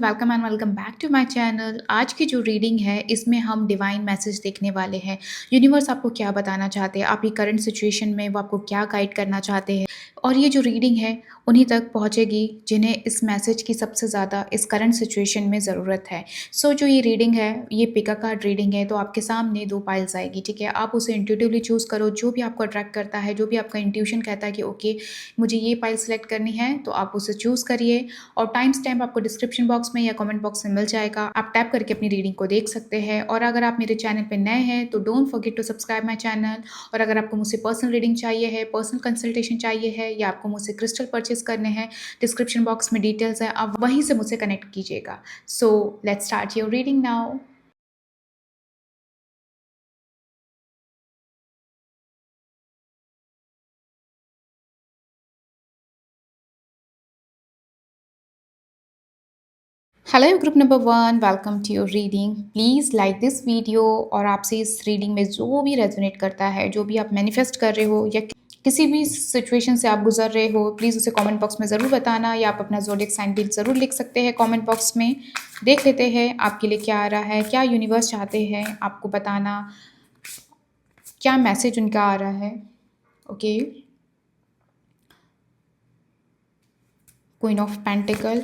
Welcome and welcome back to my channel. आज की जो रीडिंग है इसमें हम डिवाइन मैसेज देखने वाले हैं। यूनिवर्स आपको क्या बताना चाहते हैं, आपकी करंट सिचुएशन में वो आपको क्या गाइड करना चाहते हैं। और ये जो रीडिंग है उन्हीं तक पहुंचेगी जिन्हें इस मैसेज की सबसे ज़्यादा इस करंट सिचुएशन में ज़रूरत है। सो जो ये रीडिंग है ये पिका कार्ड रीडिंग है, तो आपके सामने दो पाइल्स आएगी। ठीक है, आप उसे इंट्यूटिवली चूज़ करो। जो भी आपको अट्रैक्ट करता है, जो भी आपका इंट्यूशन कहता है कि ओके मुझे ये पाइल सेलेक्ट करनी है, तो आप उसे चूज़ करिए। और टाइम स्टैम्प आपको डिस्क्रिप्शन बॉक्स में या कमेंट बॉक्स में मिल जाएगा। आप टैप करके अपनी रीडिंग को देख सकते हैं। और अगर आप मेरे चैनल पे नए हैं तो don't forget to subscribe my channel. और अगर आपको मुझसे पर्सनल रीडिंग चाहिए है, पर्सनल कंसल्टेशन चाहिए है, या आपको मुझसे क्रिस्टल परचेज करने हैं, डिस्क्रिप्शन बॉक्स में डिटेल्स है, आप वहीं से मुझसे कनेक्ट कीजिएगा। So let's start your reading now. Hello group number one, welcome to your reading. Please like this video. और आपसे इस रीडिंग में जो भी रेजोनेट करता है, जो भी आप मैनिफेस्ट कर रहे हो या किसी भी सिचुएशन से आप गुजर रहे हो, प्लीज़ उसे कमेंट बॉक्स में ज़रूर बताना। या आप अपना ज़ोडिएक साइन भी ज़रूर लिख सकते हैं कमेंट बॉक्स में। देख लेते हैं आपके लिए क्या आ रहा है, क्या यूनिवर्स चाहते हैं आपको बताना, क्या मैसेज उनका आ रहा है। Okay, queen of pentacle,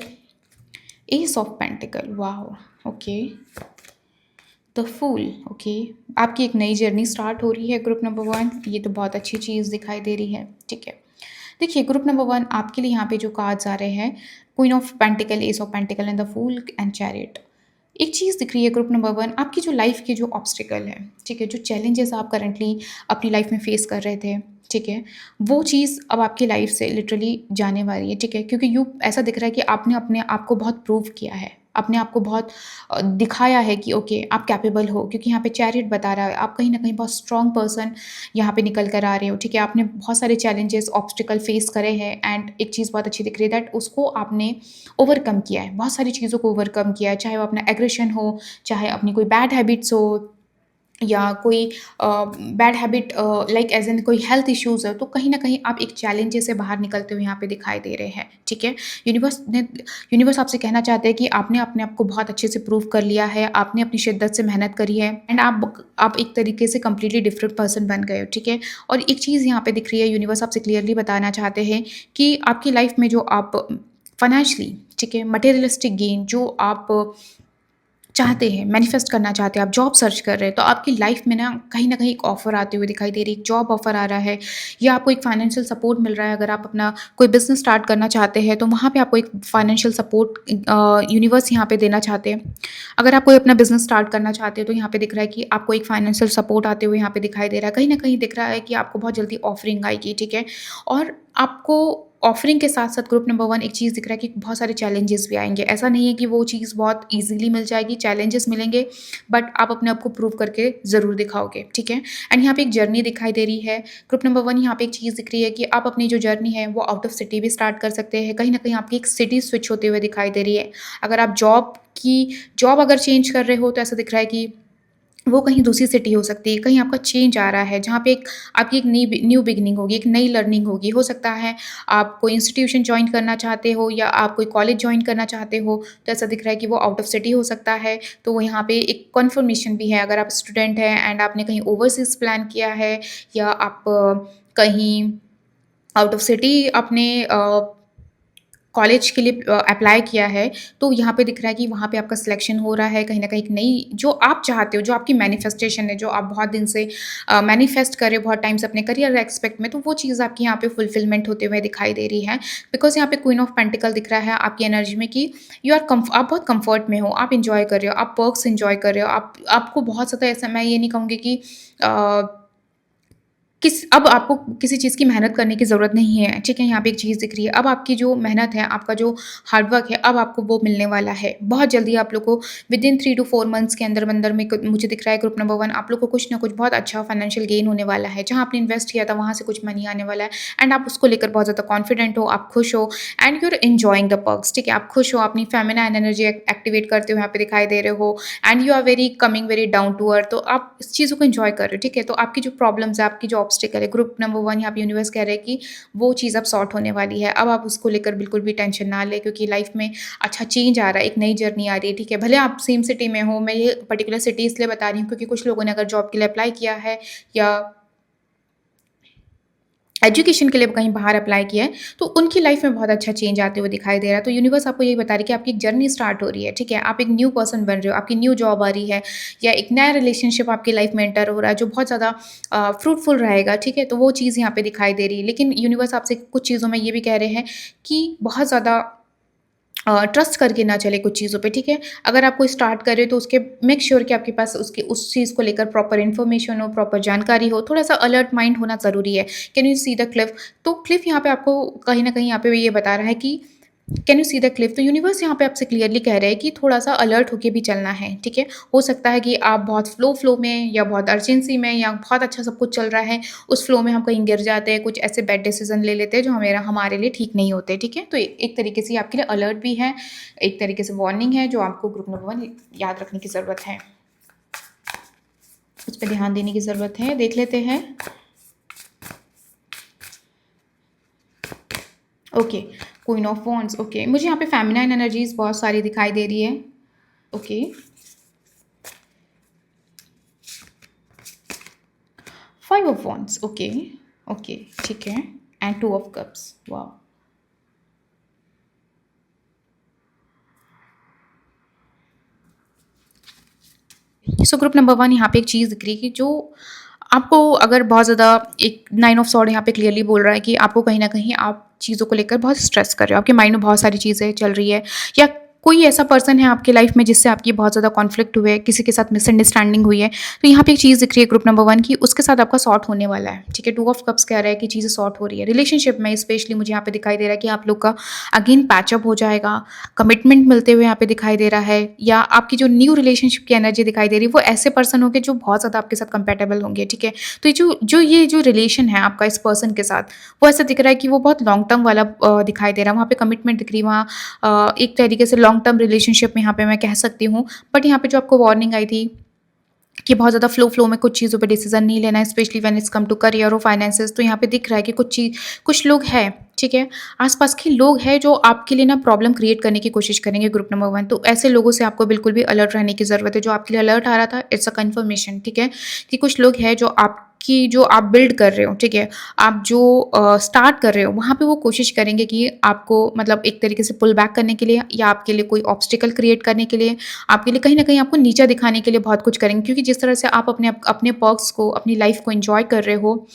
ace of pentacles, वाह। Okay, the fool. ओके, आपकी एक नई जर्नी स्टार्ट हो रही है ग्रुप नंबर वन। ये तो बहुत अच्छी चीज़ दिखाई दे रही है। ठीक है, देखिए ग्रुप नंबर वन, आपके लिए यहाँ पे जो कार्ड्स आ रहे हैं, queen of pentacle, ace of pentacle and the fool and chariot. एक चीज़ दिख रही है ग्रुप नंबर वन, आपकी जो लाइफ के जो ऑब्स्टिकल है, ठीक है, जो चैलेंजेस आप करंटली अपनी लाइफ में फेस कर रहे थे, ठीक है, वो चीज़ अब आपकी लाइफ से लिटरली जाने वाली है। ठीक है, क्योंकि यू ऐसा दिख रहा है कि आपने अपने आप को बहुत प्रूव किया है, अपने आप को बहुत दिखाया है कि ओके आप कैपेबल हो। क्योंकि यहाँ पे चैरियट बता रहा है आप कहीं ना कहीं बहुत स्ट्रॉन्ग पर्सन यहाँ पे निकल कर आ रहे हो। ठीक है, आपने बहुत सारे चैलेंजेस ऑब्स्टिकल फेस करे हैं एंड एक चीज़ बहुत अच्छी दिख रही है दैट उसको आपने ओवरकम किया है, बहुत सारी चीज़ों को ओवरकम किया है, चाहे वो अपना एग्रेशन हो, चाहे अपनी कोई बैड हैबिट्स हो, या कोई bad habit like age an कोई हेल्थ इश्यूज़ है, तो कहीं ना कहीं आप एक चैलेंजेस से बाहर निकलते हुए यहाँ पे दिखाई दे रहे हैं। ठीक है, यूनिवर्स आपसे कहना चाहते हैं कि आपने अपने आप को बहुत अच्छे से प्रूव कर लिया है, आपने अपनी शिद्दत से मेहनत करी है एंड आप एक तरीके से कम्प्लीटली डिफरेंट पर्सन बन गए हो। ठीक है, और एक चीज़ यहाँ पे दिख रही है, यूनिवर्स आपसे क्लियरली बताना चाहते हैं कि आपकी लाइफ में जो आप फाइनेंशियली, ठीक है, मटेरियलिस्टिक गेन जो आप चाहते हैं, मैनिफेस्ट करना चाहते हैं, आप जॉब सर्च कर रहे हैं, तो आपकी लाइफ में ना कहीं एक ऑफ़र आते हुए दिखाई दे रही है, एक जॉब ऑफ़र आ रहा है, या आपको एक फाइनेंशियल सपोर्ट मिल रहा है। अगर आप अपना कोई बिज़नेस स्टार्ट करना चाहते हैं, तो वहाँ पे आपको एक फाइनेंशियल सपोर्ट यूनिवर्स यहाँ पे देना चाहते हैं। अगर आप कोई अपना बिज़नेस स्टार्ट करना चाहते हो, तो यहाँ पे दिख रहा है कि आपको एक फाइनेंशियल सपोर्ट आते हुए यहाँ पे दिखाई दे रहा है। कहीं न कहीं दिख रहा है कि आपको बहुत जल्दी ऑफ़रिंग आएगी, ठीक है? और आपको ऑफरिंग के साथ-साथ ग्रुप नंबर 1 एक चीज़ दिख रहा है कि बहुत सारे चैलेंजेस भी आएँगे। ऐसा नहीं है कि वो चीज़ बहुत ईज़िली मिल जाएगी, चैलेंजेस मिलेंगे, बट आप अपने आप को प्रूव करके ज़रूर दिखाओगे, ठीक है? एंड यहाँ पे एक जर्नी दिखाई दे रही है। ग्रुप नंबर 1 यहाँ पे एक चीज़ दिख रही है कि आप अपनी जो जर्नी है वो आउट ऑफ सिटी भी स्टार्ट कर सकते हैं। कहीं न कहीं आपकी एक सिटी स्विच होते हुए दिखाई दे रही है। अगर आप जॉब अगर चेंज कर रहे हो, तो ऐसा दिख रहा है कि वो कहीं दूसरी सिटी हो सकती है, कहीं आपका चेंज आ रहा है, जहाँ पे एक आपकी एक न्यू बिगिनिंग होगी, एक नई लर्निंग होगी। हो सकता है आप कोई इंस्टीट्यूशन जॉइन करना चाहते हो, या आप कोई कॉलेज जॉइन करना चाहते हो, तो ऐसा दिख रहा है कि वो आउट ऑफ सिटी हो सकता है। तो वो यहाँ पे एक कन्फर्मेशन भी है। अगर आप स्टूडेंट हैं एंड आपने कहीं ओवरसीज़ प्लान किया है, या आप कहीं आउट ऑफ सिटी अपने कॉलेज के लिए अप्लाई किया है, तो यहाँ पे दिख रहा है कि वहाँ पे आपका सिलेक्शन हो रहा है। कहीं न कहीं एक नई जो आप चाहते हो, जो आपकी मैनिफेस्टेशन है, जो आप बहुत दिन से मैनिफेस्ट कर रहे हो बहुत टाइम से अपने करियर एस्पेक्ट में, तो वो चीज़ आपकी यहाँ पे फुलफिलमेंट होते हुए दिखाई दे रही है। बिकॉज़ यहाँ पे क्वीन ऑफ पेंटिकल दिख रहा है आपकी एनर्जी में कि आप बहुत कम्फर्ट में हो, आप एन्जॉय कर रहे हो, आप पर्क्स एन्जॉय कर रहे हो। आपको बहुत ज़्यादा ऐसा, मैं ये नहीं कहूँगी कि अ अब आपको किसी चीज़ की मेहनत करने की ज़रूरत नहीं है, ठीक है? यहाँ पे एक चीज़ दिख रही है, अब आपकी जो मेहनत है, आपका जो हार्ड वर्क है, अब आपको वो मिलने वाला है। बहुत जल्दी आप लोग को विदिन 3 टू 4 मंथ्स के अंदर-अंदर में क मुझे दिख रहा है ग्रुप नंबर 1, आप लोग को कुछ ना कुछ बहुत अच्छा फाइनेंशियल गेन होने वाला है। जहाँ आपने इन्वेस्ट किया था, वहाँ से कुछ मनी आने वाला है एंड आप उसको लेकर बहुत ज़्यादा कॉन्फिडेंट हो, आप खुश हो and you are enjoying the perks, ठीक है? आप खुश हो, अपनी फेमिनाइन एनर्जी एक्टिवेट करते हुए यहाँ पे दिखाई दे रहे हो and you are very coming very down to earth, तो आप इस चीज़ों को एन्जॉय कर रहे हो, ठीक है? तो आपकी जो प्रॉब्लम्स है, आपकी जो ऑब्स्टिकल है। ग्रुप नंबर 1 यहाँ पे यूनिवर्स कह रहा है कि वो चीज़ अब सॉर्ट होने वाली है। अब आप उसको लेकर बिल्कुल भी टेंशन ना लें, क्योंकि लाइफ में अच्छा चेंज आ रहा है, एक नई जर्नी आ रही है, ठीक है? भले आप सेम सिटी में हो, मैं ये पर्टिकुलर सिटी इसलिए बता रही हूँ क्योंकि कुछ लोगों ने अगर जॉब के लिए अप्लाई किया है या एजुकेशन के लिए कहीं बाहर अप्लाई किया है, तो उनकी लाइफ में बहुत अच्छा चेंज आते हुए दिखाई दे रहा है। तो यूनिवर्स आपको यही बता रही है कि आपकी एक जर्नी स्टार्ट हो रही है, ठीक है? आप एक न्यू पर्सन बन रहे हो, आपकी न्यू जॉब आ रही है या एक नया रिलेशनशिप आपकी लाइफ में एंटर हो रहा है जो बहुत ज़्यादा फ्रूटफुल रहेगा, ठीक है? तो वो चीज़ यहाँ पे दिखाई दे रही है। लेकिन यूनिवर्स आपसे कुछ चीज़ों में ये भी कह रहे हैं कि बहुत ज़्यादा ट्रस्ट करके ना चले कुछ चीज़ों पे, ठीक है? अगर आप कोई स्टार्ट कर रहे हो तो उसके मेक श्योर कि आपके पास उसकी उस चीज़ को लेकर प्रॉपर इन्फॉर्मेशन हो, प्रॉपर जानकारी हो, थोड़ा-सा अलर्ट माइंड होना ज़रूरी है। Can you see the Cliff? तो क्लिफ यहाँ पे आपको कहीं न कहीं यहाँ पे ये बता रहा है कि can you see the Cliff? तो यूनिवर्स यहाँ पे आपसे क्लियरली कह रहे हैं कि थोड़ा-सा अलर्ट होके भी चलना है, ठीक है? हो सकता है कि आप बहुत फ्लो में या बहुत अर्जेंसी में या बहुत अच्छा सब कुछ चल रहा है, उस फ्लो में हम कहीं गिर जाते हैं, कुछ ऐसे बैड डिसीज़न ले लेते हैं जो हमारे लिए ठीक नहीं होते, ठीक है? तो एक तरीके से ये आपके लिए अलर्ट भी है, एक तरीके से वार्निंग है जो आपको ग्रुप नंबर 1 याद रखने की ज़रूरत है। उस पे ध्यान देने की ज़रूरत है। देख लेते हैं। Okay, queen of wands, okay. मुझे यहाँ पे फेमिनाइन एनर्जीज़ बहुत सारी दिखाई दे रही है। Okay, 5 of wands, okay, okay, ठीक है। And 2 of cups, wow! So group number 1 यहाँ पे एक चीज़ दिख रही है कि जो आपको अगर बहुत ज़्यादा एक 9 ऑफ सॉर्ड यहाँ पे क्लियरली बोल रहा है कि आपको कहीं न कहीं आप चीज़ों को लेकर बहुत स्ट्रेस कर रहे हो। आपके माइंड में बहुत सारी चीज़ें चल रही है या कोई ऐसा पर्सन है आपकी लाइफ में जिससे आपकी बहुत ज़्यादा कॉन्फ्लिक्ट हुए, किसी के साथ मिसअंडरस्टैंडिंग हुई है। तो यहाँ पे एक चीज़ दिख रही है ग्रुप नंबर 1 की उसके साथ आपका सॉर्ट होने वाला है, ठीक है? 2 ऑफ कप्स कह रहा है कि चीज़ें सॉर्ट हो रही है। रिलेशनशिप में स्पेशली मुझे यहाँ पे दिखाई दे रहा है कि आप लोग का अगेन पैचअप हो जाएगा, कमिटमेंट मिलते हुए यहाँ पे दिखाई दे रहा है या आपकी जो न्यू रिलेशनशिप की एनर्जी दिखाई दे रही है वो ऐसे पर्सन होंगे जो बहुत ज़्यादा आपके साथ कंपैटिबल होंगे, ठीक है? तो ये जो रिलेशन है आपका इस पर्सन के साथ, वो ऐसा दिख रहा है कि वो बहुत लॉन्ग टर्म वाला दिखाई दे रहा है। वहाँ पे कमिटमेंट दिख रही है, वहाँ एक तरीके से लॉन्ग टर्म रिलेशनशिप में यहाँ पे मैं कह सकती हूँ। बट यहाँ पे जो आपको वार्निंग आई थी कि बहुत ज़्यादा फ्लो में कुछ चीज़ों पे डिसीजन नहीं लेना है, specially when it's come to career और फाइनेंसेस। तो यहाँ पे दिख रहा है कि कुछ लोग हैं, ठीक है? आसपास के लोग हैं जो आपके लिए ना प्रॉब्लम क्रिएट करने की कोशिश करेंगे ग्रुप नंबर 1। तो ऐसे लोगों से आपको बिल्कुल भी अलर्ट रहने की ज़रूरत है। जो आपके लिए अलर्ट आ रहा था, इट्स अ कन्फर्मेशन, ठीक है? कि कुछ लोग हैं जो आप बिल्ड कर रहे हो, ठीक है? आप जो स्टार्ट कर रहे हो, वहाँ पे वो कोशिश करेंगे कि आपको मतलब एक तरीके से पुल बैक करने के लिए या आपके लिए कोई ऑब्स्टिकल क्रिएट करने के लिए, आपके लिए कहीं न कहीं आपको नीचा दिखाने के लिए बहुत कुछ करेंगे। क्योंकि जिस तरह से आप अपने पर्क्स को, अपनी लाइफ़ को एन्जॉय कर रहे हो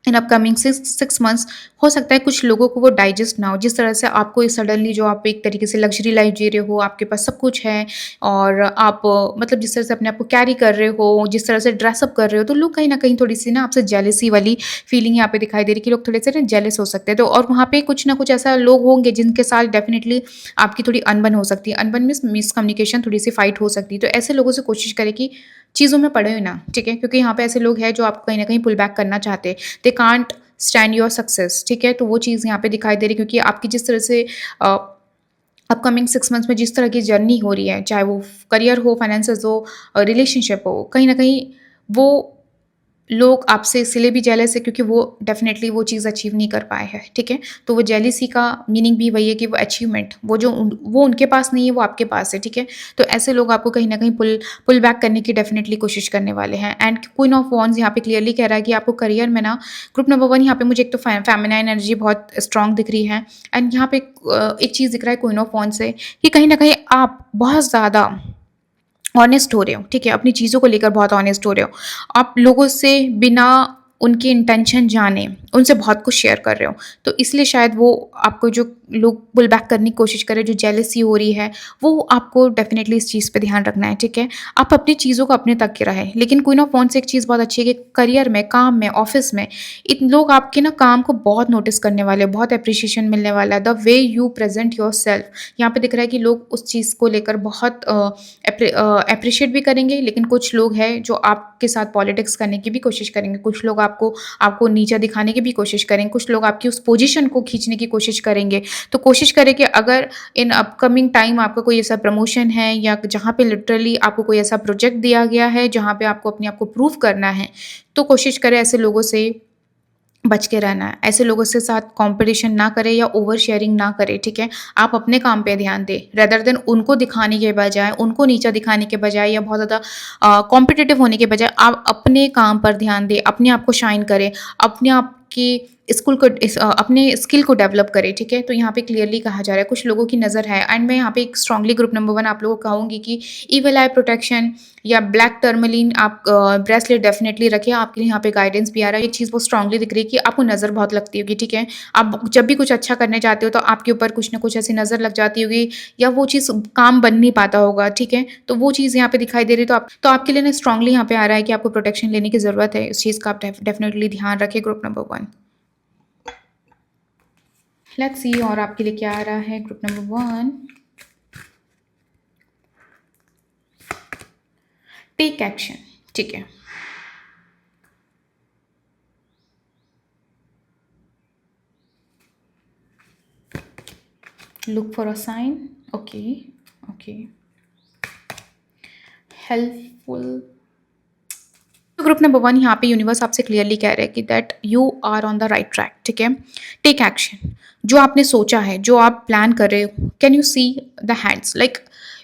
इन अपकमिंग 6 मंथ्स, हो सकता है कुछ लोगों को वो डाइजेस्ट ना हो। जिस तरह से आपको सडनली जो आप एक तरीके से लग्ज़री लाइफ़ जी रहे हो, आपके पास सब कुछ है और आप मतलब जिस तरह से अपने आप को कैरी कर रहे हो, जिस तरह से ड्रेसअप कर रहे हो, तो लोग कहीं न कहीं थोड़ी-सी ना आपसे जेलसी वाली फीलिंग यहाँ पे दिखाई दे रही है कि लोग थोड़े-से ना जेलस हो सकते हैं। तो और वहाँ पे कुछ ना कुछ ऐसा लोग होंगे जिनके साथ डेफ़िनिटली आपकी थोड़ी अनबन हो सकती है। अनबन मीन्स मिसकम्युनिकेशन, थोड़ी-सी फ़ाइट हो सकती है। तो ऐसे लोगों से कोशिश करें कि चीज़ों में पड़े ना, ठीक है? क्योंकि यहाँ पे ऐसे लोग हैं जो आपको कहीं न कहीं पुल बैक करना चाहते हैं। They can't stand your success, ठीक है? तो वो चीज़ यहाँ पे दिखाई दे रही है क्योंकि आपकी जिस तरह से अ, अपकमिंग 6 मंथ्स में जिस तरह की जर्नी हो रही है, चाहे वो करियर हो, फाइनेंसेस हो, रिलेशनशिप हो, कहीं न कहीं वो लोग आपसे इसलिए भी जेलस है क्योंकि वो डेफ़िनेटली वो चीज़ अचीव नहीं कर पाए हैं, ठीक है? तो वो जेलसी का मीनिंग भी वही है कि वो अचीवमेंट वो उनके पास नहीं है, वो आपके पास है, ठीक है? तो ऐसे लोग आपको कहीं न कहीं पुल बैक करने की डेफ़िनेटली कोशिश करने वाले हैं। एंड क्वीन ऑफ वॉन्ड्स यहाँ पे क्लियरली कह रहा है कि आपको करियर में ना ग्रुप नंबर 1 यहाँ पे मुझे एक तो फेमिनाइन एनर्जी बहुत स्ट्रॉन्ग दिख रही है एंड यहाँ पे एक चीज़ दिख रहा है क्वीन ऑफ वॉन्ड्स से कि कहीं न कहीं आप बहुत ज़्यादा ऑनेस्ट हो रहे हो, ठीक है? अपनी चीज़ों को लेकर बहुत ऑनेस्ट हो रहे हो। आप लोगों से बिना उनके इंटेंशन जाने, उनसे बहुत कुछ शेयर कर रहे हो। तो इसलिए शायद वो आपको जो लोग पुल बैक करने की कोशिश कर रहे हैं, जो जेलसी हो रही है, वो आपको डेफ़िनेटली इस चीज़ पे ध्यान रखना है, ठीक है? आप अपनी चीज़ों को अपने तक के रहें। लेकिन क्वीन ऑफ वॉन्ड्स से एक चीज़ बहुत अच्छी है कि करियर में, काम में, ऑफ़िस में, लोग आपके ना काम को बहुत नोटिस करने वाले हैं, बहुत एप्रिसिएशन मिलने वाला है। The way you present yourself, यहाँ पे दिख रहा है कि लोग उस चीज़ को लेकर बहुत एप्रिशिएट भी करेंगे, लेकिन कुछ लोग हैं जो आपके साथ पॉलिटिक्स करने की भी कोशिश करेंगे। कुछ लोग आपको आपको नीचा दिखाने की भी कोशिश करेंगे। कुछ लोग आपकी उस पोज़ीशन को खींचने की कोशिश करेंगे। तो कोशिश करें कि अगर इन अपकमिंग टाइम आपका कोई ऐसा प्रमोशन है या जहाँ पे लिटरली आपको कोई ऐसा प्रोजेक्ट दिया गया है, जहाँ पे आपको अपने आप को प्रूव करना है, तो कोशिश करें ऐसे लोगों से बच के रहना है। ऐसे लोगों से साथ कॉम्पिटिशन ना करें या ओवर शेयरिंग ना करें, ठीक है? आप अपने काम पे ध्यान दें, रेदर देन उनको दिखाने के बजाय, उनको नीचा दिखाने के बजाय या बहुत ज़्यादा कॉम्पिटिटिव होने के बजाय आप अपने काम पर ध्यान दें, अपने आप को शाइन करें, अपने आप की अपने स्किल को डेवलप करें, ठीक है? तो यहाँ पे क्लियरली कहा जा रहा है, कुछ लोगों की नज़र है एंड मैं यहाँ पे एक स्ट्रांगली ग्रुप नंबर 1 आप लोगों को कहूँगी कि ईविल आई प्रोटेक्शन या ब्लैक टर्मलिन आप ब्रेसलेट डेफिनेटली रखें, आपके लिए यहाँ पे गाइडेंस भी आ रहा है। एक चीज़ वो स्ट्रांगली दिख रही है कि आपको नज़र बहुत लगती होगी, ठीक है? आप जब भी कुछ अच्छा करने जाते हो तो आपके ऊपर कुछ ना कुछ ऐसी नज़र लग जाती होगी या वो चीज़ काम बन नहीं पाता होगा, ठीक है? तो वो चीज़ यहाँ पे दिखाई दे रही है, तो आपके लिए ना स्ट्रांगली यहाँ पे आ रहा है कि आपको प्रोटेक्शन लेने की ज़रूरत है। इस चीज़ का आप डेफिनेटली ध्यान रखें ग्रुप नंबर 1। लेट्स सी और आपके लिए क्या आ रहा है ग्रुप नंबर 1। टेक एक्शन, ठीक है। Look for a sign, okay, okay. Helpful group number 1 यहाँ पे यूनिवर्स आपसे क्लियरली कह रहा है कि that you are on the right track, ठीक है? टेक एक्शन, जो आपने सोचा है, जो आप प्लान कर रहे हो, can you see the hands like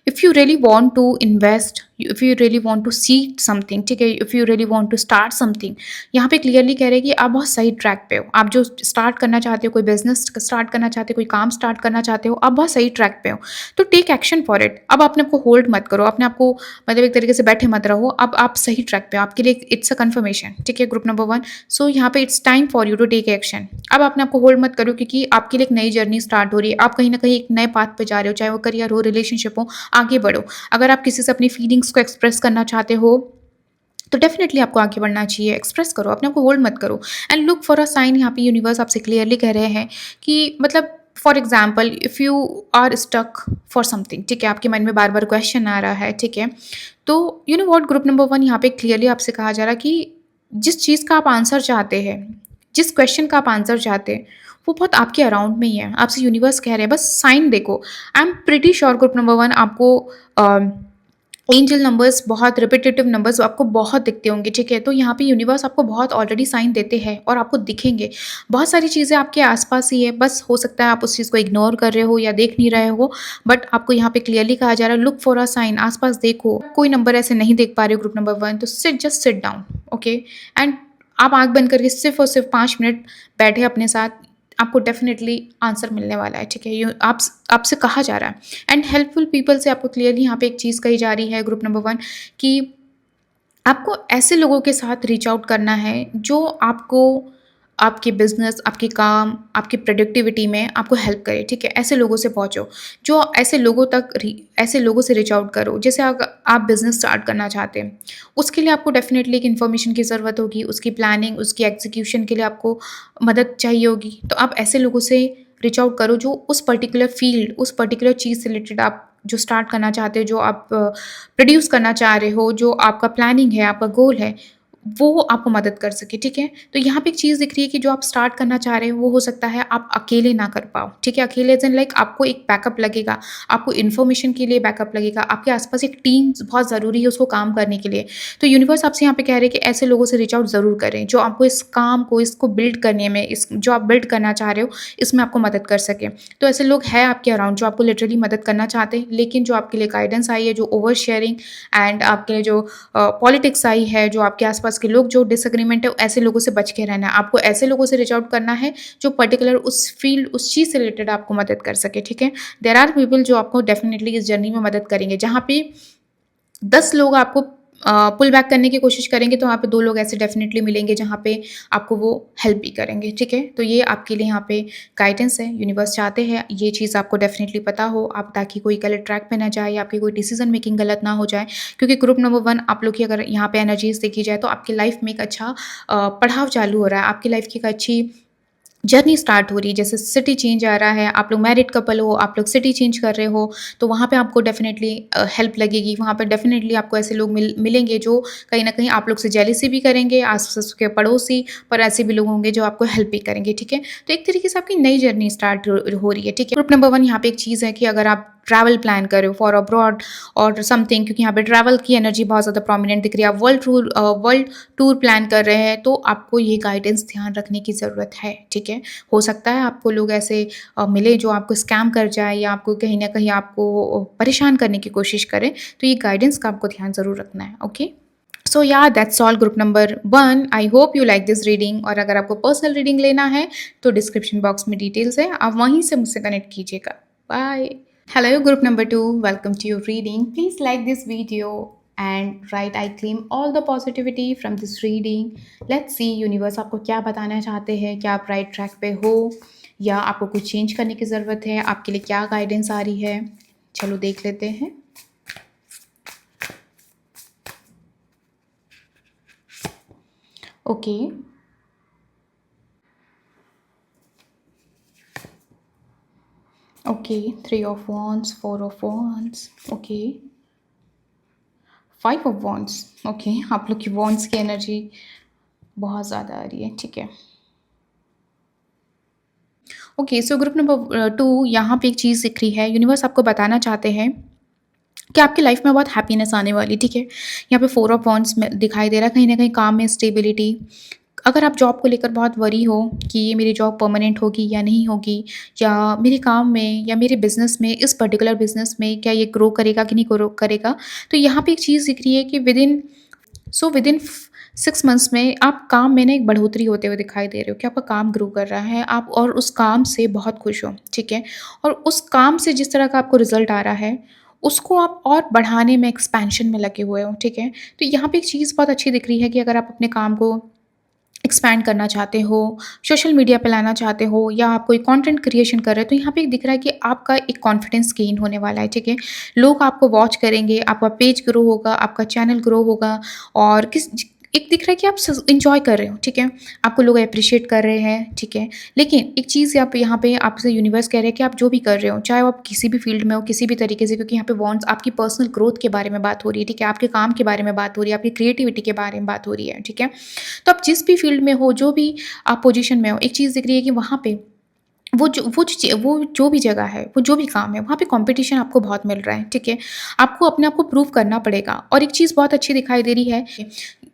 if you really want to invest, if you really want to see something, ठीक है? If you really want to start something, यहाँ पे क्लियरली कह रहे हैं कि आप बहुत सही ट्रैक पे हो। आप जो स्टार्ट करना चाहते हो, कोई बिजनेस स्टार्ट करना चाहते हो, कोई काम स्टार्ट करना चाहते हो, आप बहुत सही ट्रैक पे हो। तो टेक एक्शन फॉर इट। अब अपने आप को होल्ड मत करो, अपने आप को मतलब एक तरीके से बैठे मत रहो। अब आप सही ट्रैक पे हो, आपके लिए इट्स अ कन्फर्मेशन, ठीक है? Group number 1। सो यहाँ पे it's time for you to take action. अब अपने आप को होल्ड मत करो क्योंकि आपके लिए एक नई जर्नी स्टार्ट हो रही है। आप कहीं ना कहीं एक नए पाथ पे जा रहे हो, चाहे वो करियर हो, रिलेशनशिप हो, आगे बढ़ो। अगर आप किसी से अपनी फीलिंग्स को एक्सप्रेस करना चाहते हो तो डेफिनेटली आपको आगे बढ़ना चाहिए, एक्सप्रेस करो, अपने आप को होल्ड मत करो and look for a sign. यहाँ पे यूनिवर्स आपसे क्लियरली कह रहे हैं कि मतलब for example if you are stuck for something, ठीक है? आपके मन में बार बार क्वेश्चन आ रहा है, ठीक है? तो you know what group number 1 यहाँ पे क्लियरली आपसे कहा जा रहा है कि जिस चीज़ का आप आंसर चाहते हैं, जिस क्वेश्चन का आप आंसर चाहते हैं, वो बहुत आपके अराउंड में ही है। आपसे यूनिवर्स कह रहे हैं बस साइन देखो। I am pretty sure group number 1 आपको एंजल नंबर्स, बहुत रिपीटेटिव नंबर्स आपको बहुत दिखते होंगे, ठीक है? तो यहाँ पे यूनिवर्स आपको बहुत ऑलरेडी साइन देते हैं और आपको दिखेंगे। बहुत सारी चीज़ें आपके आसपास ही है, बस हो सकता है आप उस चीज़ को इग्नोर कर रहे हो या देख नहीं रहे हो, बट आपको यहाँ पे क्लियरली कहा जा रहा है लुक फॉर अ साइन, आसपास देखो। कोई नंबर ऐसे नहीं देख पा रहे हो ग्रुप नंबर 1 तो just sit down, okay? And आप आँख बंद करके सिर्फ़ और सिर्फ़ 5 मिनट बैठे अपने साथ, आपको डेफ़िनेटली आंसर मिलने वाला है, ठीक है? आपसे कहा जा रहा है एंड हेल्पफुल पीपल से आपको क्लियरली यहाँ पे एक चीज़ कही जा रही है ग्रुप नंबर 1 कि आपको ऐसे लोगों के साथ रीच आउट करना है जो आपको आपके बिज़नेस, आपके काम, आपकी प्रोडक्टिविटी में आपको हेल्प करे, ठीक है? ऐसे लोगों से पहुँचो, जो ऐसे लोगों से रीच आउट करो। जैसे आप बिज़नेस स्टार्ट करना चाहते हैं, उसके लिए आपको डेफ़िनेटली एक इन्फॉर्मेशन की ज़रूरत होगी, उसकी प्लानिंग, उसकी एग्ज़ीक्यूशन के लिए आपको मदद चाहिए होगी। तो आप ऐसे लोगों से रीच आउट करो जो उस पर्टिकुलर फ़ील्ड, उस पर्टिकुलर चीज़ से रिलेटेड आप जो स्टार्ट करना चाहते हो, जो आप प्रोड्यूस करना चाह रहे हो, जो आपका प्लानिंग है, आपका गोल है, वो आपको मदद कर सके, ठीक है? तो यहाँ पे एक चीज़ दिख रही है कि जो आप स्टार्ट करना चाह रहे हो, वो हो सकता है आप अकेले ना कर पाओ, ठीक है? अकेले एज़ इन लाइक आपको एक बैकअप लगेगा, आपको इन्फॉर्मेशन के लिए बैकअप लगेगा, आपके आस-पास एक टीम बहुत ज़रूरी है उसको काम करने के लिए। तो यूनिवर्स आपसे यहाँ पे कह रहे हैं कि ऐसे लोगों से रीच आउट ज़रूर करें, जो आपको इस काम को, इसको बिल्ड करने में, इस जो आप बिल्ड करना चाह रहे हो, इसमें आपको मदद कर सकें। तो ऐसे लोग हैं आपके अराउंड जो आपको लिटरली मदद करना चाहते हैं, लेकिन जो आपके लिए गाइडेंस आई है, जो ओवर शेयरिंग एंड आपके लिए जो पॉलिटिक्स आई है, जो आपके आसपास के लोग जो डिसएग्रीमेंट है, ऐसे लोगों से बच के रहना है। आपको ऐसे लोगों से रीच आउट करना है जो पर्टिकुलर उस फील्ड, उस चीज़ से रिलेटेड आपको मदद कर सके, ठीक है? देयर आर पीपल जो आपको डेफिनिटली इस जर्नी में मदद करेंगे। जहाँ पे 10 लोग आपको पुल बैक करने की कोशिश करेंगे, तो वहाँ पे 2 लोग ऐसे डेफ़िनेटली मिलेंगे जहाँ पे आपको वो हेल्प भी करेंगे, ठीक है? तो ये आपके लिए यहाँ पे गाइडेंस है, यूनिवर्स चाहते हैं ये चीज़ आपको डेफ़िनेटली पता हो, आप ताकि कोई गलत ट्रैक पे ना जाए या आपकी कोई डिसीज़न मेकिंग गलत ना हो जाए। क्योंकि ग्रुप नंबर 1 आप लोग की अगर यहाँ पे एनर्जीज़ देखी जाए तो आपकी लाइफ़ में एक अच्छा पड़ाव चालू हो रहा है, आपकी लाइफ़ की एक अच्छी जर्नी स्टार्ट हो रही है, जैसे सिटी चेंज आ रहा है, आप लोग मैरिड कपल हो, आप लोग सिटी चेंज कर रहे हो, तो वहाँ पे आपको डेफ़िनेटली हेल्प लगेगी, वहाँ पे डेफ़िनेटली आपको ऐसे लोग मिलेंगे जो कहीं न कहीं आप लोग से जेलसी भी करेंगे, आस-पास के पड़ोसी, पर ऐसे भी लोग होंगे जो आपको हेल्प भी करेंगे, ठीक है? तो एक तरीके से आपकी नई जर्नी स्टार्ट हो रही है, ठीक है? ग्रुप नंबर 1 यहाँ पे एक चीज़ है कि अगर आप ट्रैवल प्लान कर रहे हो फॉर अब्रॉड और समथिंग, क्योंकि यहाँ पे ट्रैवल की एनर्जी बहुत ज़्यादा प्रोमिनेंट दिख रही है, आप वर्ल्ड टूर प्लान कर रहे हैं, तो आपको ये गाइडेंस ध्यान रखने की ज़रूरत है, ठीक है? हो सकता है आपको लोग ऐसे मिले जो आपको स्कैम कर जाए या आपको कहीं न कहीं आपको परेशान करने की कोशिश करें, तो ये गाइडेंस का आपको ध्यान ज़रूर रखना है, ओके? सो या that's all group number 1। I hope you like this reading, और अगर आपको पर्सनल रीडिंग लेना है, तो डिस्क्रिप्शन बॉक्स में डिटेल्स है, आप वहीं से मुझसे कनेक्ट कीजिएगा। Bye. Hello, group number 2. Welcome to your reading. Please like this video and write I claim all the positivity from this reading. Let's see universe आपको क्या बताना चाहते हैं, क्या आप राइट ट्रैक पे हो या आपको कुछ चेंज करने की ज़रूरत है, आपके लिए क्या गाइडेंस आ रही है। चलो देख लेते हैं। Okay, okay, 3 of wands, 4 of wands, okay, 5 of wands, okay, आप लोग की wands की एनर्जी बहुत ज़्यादा आ रही है, ठीक है। ओके, सो ग्रुप नंबर 2 यहाँ पे एक चीज़ दिख रही है, यूनिवर्स आपको बताना चाहते हैं कि आपकी लाइफ में बहुत हैप्पीनेस आने वाली, ठीक है। यहाँ पे 4 ऑफ वॉन्ड्स में दिखाई दे रहा है, कहीं न कहीं काम में स्टेबिलिटी। अगर आप जॉब को लेकर बहुत वरी हो कि ये मेरी जॉब परमानेंट होगी या नहीं होगी, या मेरे काम में या मेरे बिज़नेस में, इस पर्टिकुलर बिज़नेस में क्या ये ग्रो करेगा कि नहीं ग्रो करेगा, तो यहाँ पे एक चीज़ दिख रही है कि विदिन 6 मंथ्स में आप काम में ना एक बढ़ोतरी होते हुए दिखाई दे रहे हो कि आपका काम ग्रो कर रहा है, आप और उस काम से बहुत खुश हो, ठीक है? और उस काम से जिस तरह का आपको रिज़ल्ट आ रहा है, उसको आप और बढ़ाने में, एक्सपेंशन में लगे हुए हो, ठीक है? तो यहाँ पे एक चीज़ बहुत अच्छी दिख रही है कि अगर आप अपने काम को एक्सपैंड करना चाहते हो, सोशल मीडिया पे लाना चाहते हो, या आप कोई कंटेंट क्रिएशन कर रहे हो, तो यहाँ पे एक दिख रहा है कि आपका एक कॉन्फिडेंस गेन होने वाला है, ठीक है? लोग आपको वॉच करेंगे, आपका पेज ग्रो होगा, आपका चैनल ग्रो होगा, और एक दिख रहा है कि आप इंजॉय कर रहे हो, ठीक है? आपको लोग अप्रिशिएट कर रहे हैं, ठीक है? लेकिन एक चीज़ आप यहाँ पे आपसे यूनिवर्स कह रहे हैं कि आप जो भी कर रहे हो, चाहे वो आप किसी भी फील्ड में हो, किसी भी तरीके से, क्योंकि यहाँ पे वॉन्ट्स आपकी पर्सनल ग्रोथ के बारे में बात हो रही है, ठीक है? आपके काम के बारे में बात हो रही है, आपकी क्रिएटिविटी के बारे में बात हो रही है, ठीक है? तो आप जिस भी फील्ड में हो, जो भी आप पोजीशन में हो, एक चीज़ दिख रही है कि वहाँ पे वो जो भी जगह है, वो जो भी काम है, वहाँ पे कॉम्पिटिशन आपको बहुत मिल रहा है, ठीक है? आपको अपने आप को प्रूव करना पड़ेगा, और एक चीज़ बहुत अच्छी दिखाई दे रही है,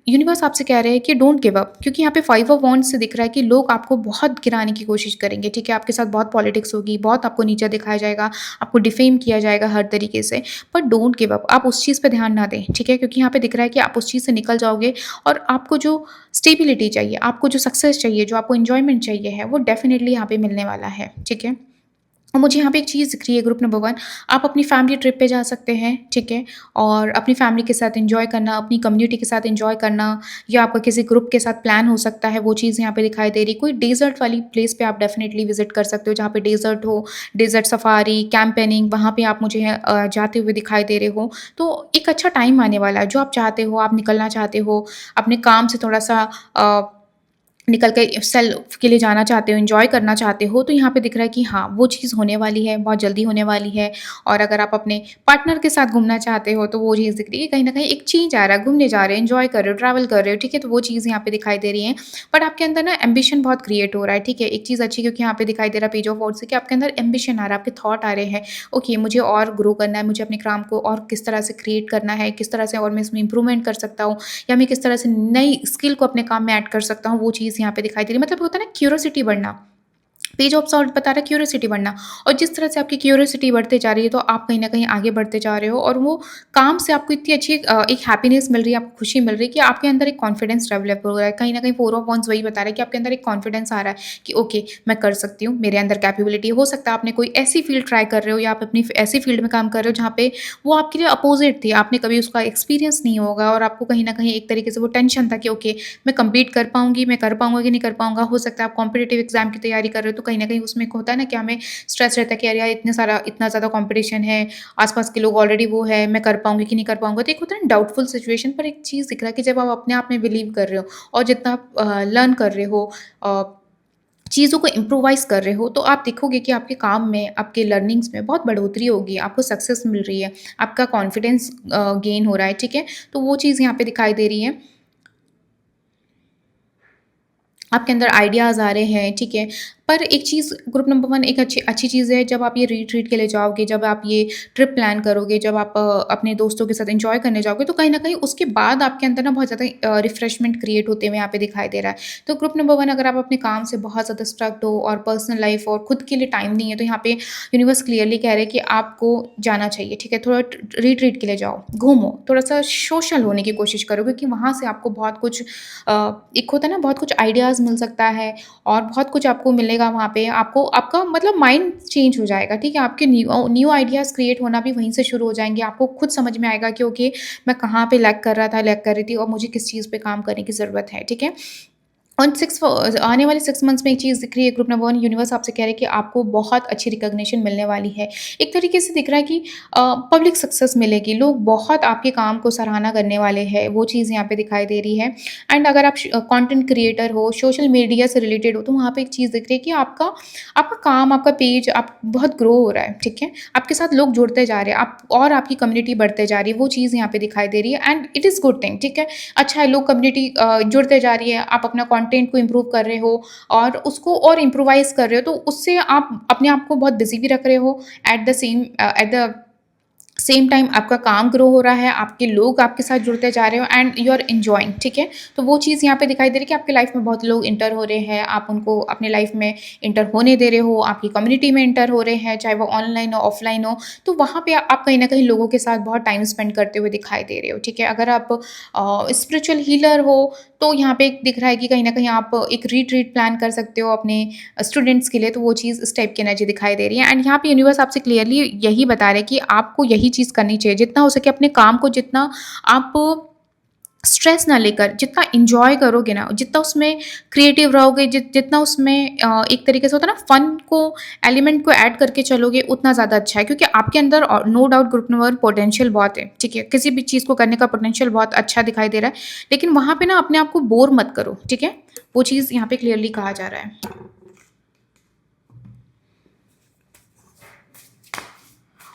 यूनिवर्स आपसे कह रहे हैं कि डोंट गिव अप, क्योंकि यहाँ पे 5 ऑफ वांड्स से दिख रहा है कि लोग आपको बहुत गिराने की कोशिश करेंगे, ठीक है? आपके साथ बहुत पॉलिटिक्स होगी, बहुत आपको नीचा दिखाया जाएगा, आपको डिफेम किया जाएगा हर तरीके से, पर डोंट गिव अप, आप उस चीज़ पे ध्यान ना दें, ठीक है? क्योंकि यहाँ पे दिख रहा है कि आप उस चीज़ से निकल जाओगे, और आपको जो स्टेबिलिटी चाहिए, आपको जो सक्सेस चाहिए, जो आपको एन्जॉयमेंट चाहिए है, वो डेफ़िनिटली यहाँ पे मिलने वाला है, ठीक है? और मुझे यहाँ पे एक चीज़ दिख रही है ग्रुप नंबर 1, आप अपनी फैमिली ट्रिप पे जा सकते हैं, ठीक है? और अपनी फैमिली के साथ एन्जॉय करना, अपनी कम्युनिटी के साथ एन्जॉय करना, या आपका किसी ग्रुप के साथ प्लान हो सकता है, वो चीज़ यहाँ पे दिखाई दे रही है। कोई डेज़र्ट वाली प्लेस पे आप डेफ़िनिटली विज़िट कर सकते हो, जहाँ पे डेज़र्ट हो, डेज़र्ट सफारी, कैम्पेनिंग, वहाँ पे आप मुझे जाते हुए दिखाई दे रहे हो। तो एक अच्छा टाइम आने वाला है, जो आप चाहते हो, आप निकलना चाहते हो, अपने काम से थोड़ा-सा निकल के सेल्फ के लिए जाना चाहते हो, एन्जॉय करना चाहते हो, तो यहाँ पे दिख रहा है कि हाँ, वो चीज़ होने वाली है, बहुत जल्दी होने वाली है। और अगर आप अपने पार्टनर के साथ घूमना चाहते हो, तो वो चीज़ दिख रही है, कहीं न कहीं एक चेंज आ रहा है, घूमने जा रहे हो, एन्जॉय कर रहे हो, ट्रैवल कर रहे हो, ठीक है? तो वो चीज़ यहाँ पे दिखाई दे रही है। बट आपके अंदर ना एम्बिशन बहुत क्रिएट हो रहा है, ठीक है? एक चीज़ अच्छी, क्योंकि यहाँ पे दिखाई दे रहा है पेज ऑफ वॉन्ड्स से कि आपके अंदर एम्बिशन आ रहा है, आपके थॉट आ रहे हैं, ओके मुझे और ग्रो करना है, मुझे अपने काम को और किस तरह से क्रिएट करना है, किस तरह से और मैं इसमें इम्प्रूवमेंट कर सकता हूँ, या मैं किस तरह से नई स्किल को अपने काम में ऐड कर सकता हूँ, वो चीज़ यहाँ पे दिखाई दे रही है। मतलब होता है ना क्यूरोसिटी बढ़ना, पेज ऑफ सॉर्ट बता रहा है क्यूरियोसिटी बढ़ना, और जिस तरह से आपकी क्यूरियोसिटी बढ़ते जा रही है, तो आप कहीं न कहीं आगे बढ़ते जा रहे हो, और वो काम से आपको इतनी अच्छी एक हैप्पीनेस मिल रही है, आपको खुशी मिल रही है कि आपके अंदर एक कॉन्फिडेंस डेवलप हो रहा है। कहीं न कहीं 4 ऑफ वांड्स वही बता रहा है कि आपके अंदर एक कॉन्फिडेंस आ रहा है कि ओके, मैं कर सकती हूँ, मेरे अंदर कैपेबिलिटी है। हो सकता है आपने कोई ऐसी फील्ड ट्राई कर रहे हो, या आप अपनी ऐसी फील्ड में काम कर रहे हो जहाँ पे वो आपके लिए अपोज़िट थी, आपने कभी उसका एक्सपीरियंस नहीं होगा, और आपको कहीं न कहीं एक तरीके से वो टेंशन था कि ओके, मैं कम्पीट कर पाऊँगी, मैं कर पाऊँगा कि नहीं कर पाऊँगा। हो सकता है आप कॉम्पिटिटिव एग्ज़ाम की तैयारी कर रहे हो, तो कहीं न कहीं उसमें एक होता है ना कि हमें स्ट्रेस रहता है कि अरे यार इतना ज़्यादा कॉम्पिटिशन है, आस-पास के लोग ऑलरेडी वो है, मैं कर पाऊँगी कि नहीं कर पाऊँगा। तो एक होता है ना डाउटफुल सिचुएशन, पर एक चीज़ दिख रहा है कि जब आप अपने आप में बिलीव कर रहे हो, और जितना आप लर्न कर रहे हो, अ चीज़ों को इम्प्रोवाइज़ कर रहे हो, तो आप देखोगे कि आपके काम में, आपके लर्निंग्स में बहुत बढ़ोतरी होगी, आपको सक्सेस मिल रही है, आपका कॉन्फिडेंस गेन हो रहा है, ठीक है? तो वो चीज़ यहाँ पे दिखाई दे रही है। आपके अंदर आइडियाज़ आ रहे हैं, ठीक है। पर एक चीज़ ग्रुप नंबर 1 एक अच्छी अच्छी चीज़ है जब आप ये रिट्रीट के लिए जाओगे, जब आप ये ट्रिप प्लान करोगे, जब आप अपने दोस्तों के साथ एन्जॉय करने जाओगे, तो कहीं न कहीं उसके बाद आपके अंदर ना बहुत ज़्यादा रिफ्रेशमेंट क्रिएट होते हुए यहाँ पे दिखाई दे रहा है। तो ग्रुप नंबर 1 अगर आप अपने काम से बहुत ज़्यादा स्ट्रक्ड हो और पर्सनल लाइफ़ और खुद के लिए टाइम नहीं है, तो यहाँ पे यूनिवर्स क्लियरली कह रहे हैं कि आपको जाना चाहिए, ठीक है। थोड़ा रिट्रीट के लिए जाओ, घूमो, थोड़ा-सा सोशल होने की कोशिश करो क्योंकि वहाँ से आपको बहुत कुछ एक होता है ना बहुत कुछ आइडियाज़ मिल सकता है और बहुत कुछ आपको मिलेगा वहाँ पे। आपको आपका मतलब माइंड चेंज हो जाएगा, ठीक है? आपके न्यू न्यू आइडियाज़ क्रिएट होना भी वहीं से शुरू हो जाएँगे। आपको खुद समझ में आएगा कि ओके मैं कहाँ पे लैग कर रहा था, लैग कर रही थी और मुझे किस चीज़ पे काम करने की ज़रूरत है, ठीक है? और 6 आने वाले 6 मंथ्स में एक चीज़ दिख रही है ग्रुप नंबर 1 यूनिवर्स आपसे कह रहे हैं कि आपको बहुत अच्छी रिकॉग्निशन मिलने वाली है। एक तरीके से दिख रहा है कि पब्लिक सक्सेस मिलेगी, लोग बहुत आपके काम को सराहना करने वाले हैं, वो चीज़ यहाँ पे दिखाई दे रही है। एंड अगर आप कंटेंट क्रिएटर हो, सोशल मीडिया से रिलेटेड हो, तो वहाँ पे एक चीज़ दिख रही है कि आपका आपका काम, आपका पेज आप बहुत ग्रो हो रहा है, ठीक है? आपके साथ लोग जुड़ते जा रहे हैं, आप और आपकी कम्युनिटी बढ़ते जा रही है, वो चीज़ यहाँ पे दिखाई दे रही है and it is good thing, ठीक है? अच्छा है लोग कम्युनिटी जुड़ते जा रही है, आप अपना कंटेंट को इम्प्रूव कर रहे हो और उसको और इम्प्रोवाइज़ कर रहे हो, तो उससे आप अपने आप को बहुत बिज़ी भी रख रहे हो एट द सेम टाइम आपका काम ग्रो हो रहा है, आपके लोग आपके साथ जुड़ते जा रहे हो एंड यू आर एन्जॉयिंग, ठीक है? तो वो चीज़ यहाँ पे दिखाई दे रही है कि आपकी लाइफ़ में बहुत लोग एंटर हो रहे हैं, आप उनको अपनी लाइफ़ में एंटर होने दे रहे हो, आपकी कम्युनिटी में एंटर हो रहे हैं, चाहे वो ऑनलाइन हो, ऑफ़लाइन हो, तो वहाँ पे आप कहीं न कहीं लोगों के साथ बहुत टाइम स्पेंड करते हुए दिखाई दे रहे हो, ठीक है? अगर आप स्पिरिचुअल हीलर हो, तो यहाँ पे एक दिख रहा है कि कहीं न कहीं आप एक रिट्रीट प्लान कर सकते हो अपने स्टूडेंट्स के लिए, तो वो चीज़ इस टाइप की एनर्जी दिखाई दे रही है एंड यहाँ पे यूनिवर्स आपसे क्लियरली यही बता रहे हैं कि आपको यही चीज़ करनी चाहिए। जितना हो सके अपने काम को जितना आप स्ट्रेस ना लेकर जितना एन्जॉय करोगे ना, जितना उसमें क्रिएटिव रहोगे, जितना उसमें एक तरीके से होता है ना फन को एलिमेंट को ऐड करके चलोगे, उतना ज़्यादा अच्छा है क्योंकि आपके अंदर no doubt group number potential बहुत है, ठीक है? किसी भी चीज़ को करने का पोटेंशियल बहुत अच्छा दिखाई दे रहा है, लेकिन वहाँ पे ना अपने आप को बोर मत करो, ठीक है? वो चीज़ यहाँ पे क्लियरली कहा जा रहा है।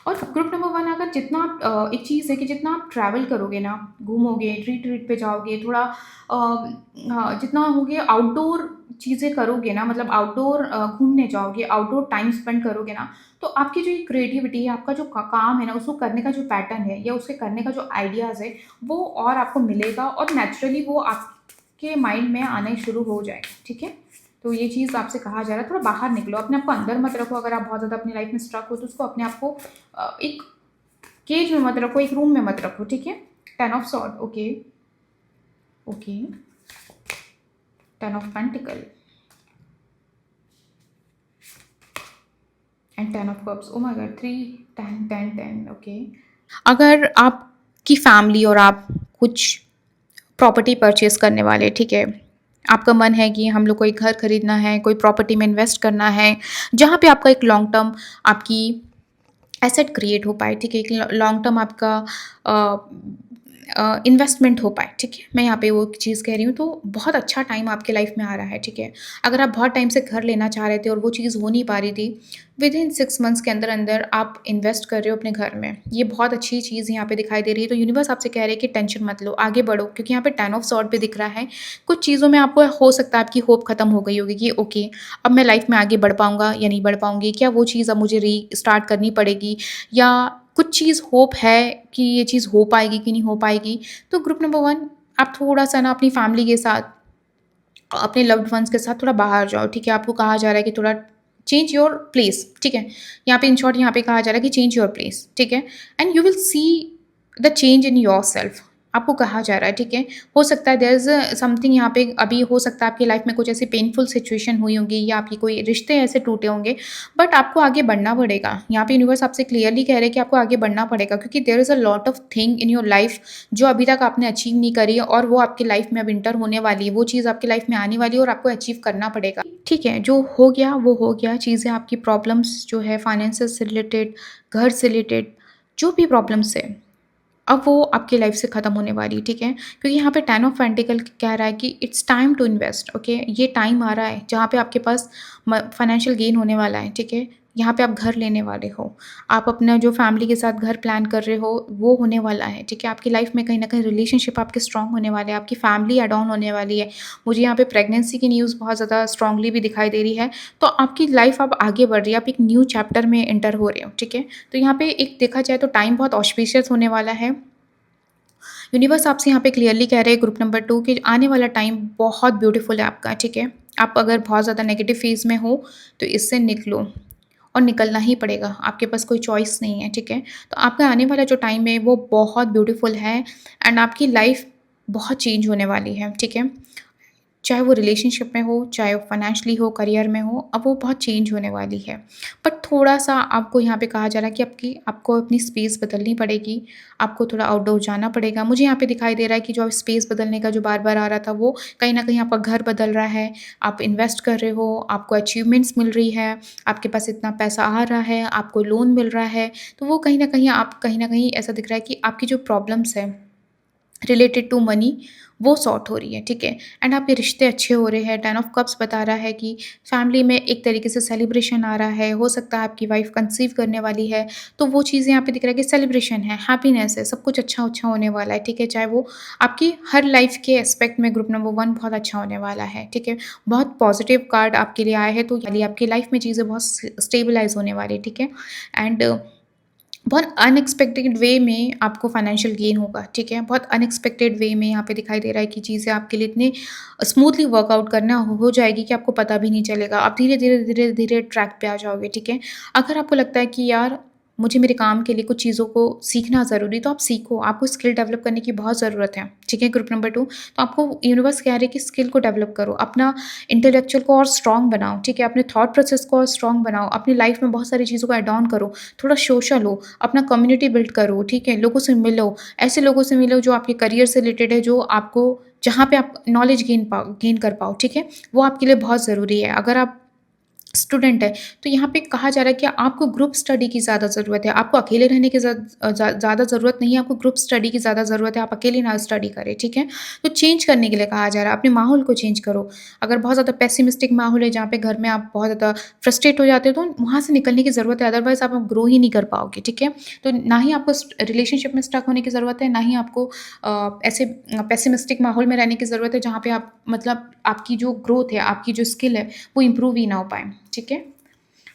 और ग्रुप नंबर 1 अगर जितना आप एक चीज़ है कि जितना आप ट्रैवल करोगे ना, घूमोगे, रिट्रीट पे जाओगे, थोड़ा हाँ, जितना होगे आउटडोर चीज़ें करोगे ना, मतलब आउटडोर घूमने जाओगे, आउटडोर टाइम स्पेंड करोगे ना, तो आपकी जो ये क्रिएटिविटी है, आपका जो काम है ना, उसको करने का जो पैटर्न है या उसके करने का जो आइडियाज़ है, वो और आपको मिलेगा और नेचुरली वो आपके माइंड में आना शुरू हो जाएगा, ठीक है? तो ये चीज़ आपसे कहा जा रहा है, थोड़ा बाहर निकलो, अपने आप को अंदर मत रखो। अगर आप बहुत ज़्यादा अपनी लाइफ में स्ट्रक हो, तो उसको अपने आप को एक केज में मत रखो, एक रूम में मत रखो, ठीक है? 10 of sword, okay, okay, 10 of pentacle and 10 of cups. Oh my God! 3, 10, 10, 10, okay. अगर आपकी फैमिली और आप कुछ प्रॉपर्टी परचेज़ करने वाले, ठीक है? आपका मन है कि हम लोग को एक घर खरीदना है, कोई प्रॉपर्टी में इन्वेस्ट करना है, जहाँ पे आपका एक लॉन्ग टर्म आपकी एसेट क्रिएट हो पाए, ठीक है? एक लॉन्ग टर्म आपका अ इन्वेस्टमेंट हो पाए, ठीक है? मैं यहाँ पे वो चीज़ कह रही हूँ, तो बहुत अच्छा टाइम आपके लाइफ में आ रहा है, ठीक है? अगर आप बहुत टाइम से घर लेना चाह रहे थे और वो चीज़ हो नहीं पा रही थी, विदिन 6 मंथ्स के अंदर-अंदर आप इन्वेस्ट कर रहे हो अपने घर में। ये बहुत अच्छी चीज़ यहाँ पे दिखाई दे रही है, तो यूनिवर्स आपसे कह रहे हैं कि टेंशन मत लो, आगे बढ़ो क्योंकि यहाँ पे 10 ऑफ सॉर्ड पे दिख रहा है। कुछ चीज़ों में आपको हो सकता है आपकी होप खत्म हो गई होगी कि ओके, अब मैं लाइफ में आगे बढ़ पाऊँगा या नहीं बढ़ पाऊँगी? क्या वो चीज़ अब मुझे रीस्टार्ट करनी पड़ेगी या कुछ चीज़ होप है कि ये चीज़ हो पाएगी कि नहीं हो पाएगी। तो ग्रुप नंबर 1 आप थोड़ा-सा ना अपनी फैमिली के साथ, अपने लव्ड वन्स के साथ थोड़ा बाहर जाओ, ठीक है? आपको कहा जा रहा है कि थोड़ा चेंज योर प्लेस, ठीक है? यहाँ पे इन शॉर्ट यहाँ पे कहा जा रहा है कि चेंज योर प्लेस, ठीक है? And you will see the change in yourself. आपको कहा जा रहा है, ठीक है? हो सकता है देयर इज़ समथिंग यहाँ पे अभी हो सकता है आपकी लाइफ में कुछ ऐसी पेनफुल सिचुएशन हुई होंगी या आपकी कोई रिश्ते ऐसे टूटे होंगे, बट आपको आगे बढ़ना पड़ेगा। यहाँ पे यूनिवर्स आपसे क्लियरली कह रहे हैं कि आपको आगे बढ़ना पड़ेगा क्योंकि there is a lot of thing in your life जो अभी तक आपने अचीव नहीं करी है और वो आपकी लाइफ में अब इंटर होने वाली है। वो चीज़ आपकी लाइफ में आने वाली है और आपको अचीव करना पड़ेगा। ठीक है, जो हो गया वो हो गया। चीज़ें आपकी प्रॉब्लम्स जो है फाइनेंसेस से रिलेटेड, घर से रिलेटेड जो भी प्रॉब्लम्स है अब वो आपकी लाइफ से ख़त्म होने वाली है, ठीक है? क्योंकि यहाँ पे 10 ऑफ पेंटिकल कह रहा है कि it's time to invest, okay? ये टाइम आ रहा है जहाँ पे आपके पास म फाइनेंशियल गेन होने वाला है, ठीक है? यहाँ पे आप घर लेने वाले हो। आप अपना जो फैमिली के साथ घर प्लान कर रहे हो, वो होने वाला है, ठीक है? आपकी लाइफ में कहीं न कहीं रिलेशनशिप आपके स्ट्रॉन्ग होने वाले हैं, आपकी फैमिली ऐड ऑन होने वाली है। मुझे यहाँ पे प्रेगनेंसी की न्यूज़ बहुत ज़्यादा स्ट्रॉन्गली भी दिखाई दे रही है। तो आपकी लाइफ अब आगे बढ़ रही है, आप एक न्यू चैप्टर में एंटर हो रहे हो, ठीक है? तो यहाँ पे एक देखा जाए तो टाइम बहुत ऑस्पिशियस होने वाला है। यूनिवर्स आपसे यहाँ पे क्लियरली कह रहे हैं ग्रुप नंबर 2 कि आने वाला टाइम बहुत ब्यूटीफुल है आपका, ठीक है? आप अगर बहुत ज़्यादा नेगेटिव फ़ेज़ में हो, तो इससे निकलो और निकलना ही पड़ेगा, आपके पास कोई चॉइस नहीं है, ठीक है? तो आपका आने वाला जो टाइम है, वो बहुत ब्यूटीफुल है एंड आपकी लाइफ़ बहुत चेंज होने वाली है, ठीक है? चाहे वो रिलेशनशिप में हो, चाहे वो फाइनेंशियली हो, करियर में हो, अब वो बहुत चेंज होने वाली है। बट थोड़ा-सा आपको यहाँ पे कहा जा रहा है कि आपको अपनी स्पेस बदलनी पड़ेगी, आपको थोड़ा आउटडोर जाना पड़ेगा। मुझे यहाँ पे दिखाई दे रहा है कि जो स्पेस बदलने का जो बार-बार आ रहा था, वो कहीं न कहीं आपका घर बदल रहा है, आप इन्वेस्ट कर रहे हो, आपको अचीवमेंट्स मिल रही है, आपके पास इतना पैसा आ रहा है, आपको लोन मिल रहा है, तो वो कहीं न कहीं ऐसा दिख रहा है कि आपकी जो प्रॉब्लम्स है रिलेटेड टू मनी वो सॉर्ट हो रही है, ठीक है? एंड आपके रिश्ते अच्छे हो रहे हैं। 10 ऑफ कप्स बता रहा है कि फैमिली में एक तरीके से सेलिब्रेशन आ रहा है। हो सकता है आपकी वाइफ़ कंसीव करने वाली है, तो वो चीज़ें यहाँ पे दिख रहा है कि सेलिब्रेशन है, हैप्पीनेस है, सब कुछ अच्छा-अच्छा होने वाला है, ठीक है? चाहे वो आपकी हर लाइफ़ के एस्पेक्ट में ग्रुप नंबर 1 बहुत अच्छा होने वाला है, ठीक है? बहुत पॉज़िटिव कार्ड आपके लिए आया है, तो यानी आपकी लाइफ़ में चीज़ें बहुत स्टेबलाइज़ होने वाली है, ठीक है? एंड बहुत अनएक्सपेक्टेड वे में आपको फाइनेंशियल गेन होगा, ठीक है? बहुत अनएक्सपेक्टेड वे में यहाँ पे दिखाई दे रहा है कि चीज़ें आपके लिए इतनी स्मूथली वर्कआउट करना हो जाएगी कि आपको पता भी नहीं चलेगा। आप धीरे-धीरे, धीरे-धीरे ट्रैक पे आ जाओगे, ठीक है? अगर आपको लगता है कि यार मुझे मेरे काम के लिए कुछ चीज़ों को सीखना ज़रूरी है, तो आप सीखो, आपको स्किल डेवलप करने की बहुत ज़रूरत है, ठीक है? ग्रुप नंबर 2 तो आपको यूनिवर्स कह रहे हैं कि स्किल को डेवलप करो, अपना इंटेलेक्चुअल को और स्ट्रॉन्ग बनाओ, ठीक है? अपने थॉट प्रोसेस को और स्ट्रॉन्ग बनाओ, अपनी लाइफ में बहुत सारी चीज़ों को ऐड ऑन करो, थोड़ा सोशल हो, अपना कम्युनिटी बिल्ड करो, ठीक है? लोगों से मिलो, ऐसे लोगों से मिलो जो आपके करियर से रिलेटेड है, जो आपको जहाँ पे आप नॉलेज गेन कर पाओ, ठीक है? वो आपके लिए बहुत ज़रूरी है। अगर आप स्टूडेंट है, तो यहाँ पे कहा जा रहा है कि आपको ग्रुप स्टडी की ज़्यादा ज़रूरत है। आपको अकेले रहने की ज़्यादा ज़रूरत नहीं है, आपको ग्रुप स्टडी की ज़्यादा ज़रूरत है, आप अकेले ना स्टडी करें, ठीक है? तो चेंज करने के लिए कहा जा रहा है, अपने माहौल को चेंज करो। अगर बहुत ज़्यादा पेसिमिस्टिक माहौल है, जहाँ पे घर में आप बहुत ज़्यादा फ्रस्ट्रेट हो जाते हो, तो वहाँ से निकलने की ज़रूरत है, अदरवाइज़ आप ग्रो ही नहीं कर पाओगे, ठीक है? तो ना ही आपको रिलेशनशिप में स्टक होने की ज़रूरत है, ना ही आपको ऐसे पेसिमिस्टिक माहौल में रहने की ज़रूरत है, जहाँ पे आप मतलब आपकी जो ग्रोथ है, आपकी जो स्किल है, वो इम्प्रूव ही ना हो पाए, ठीक है?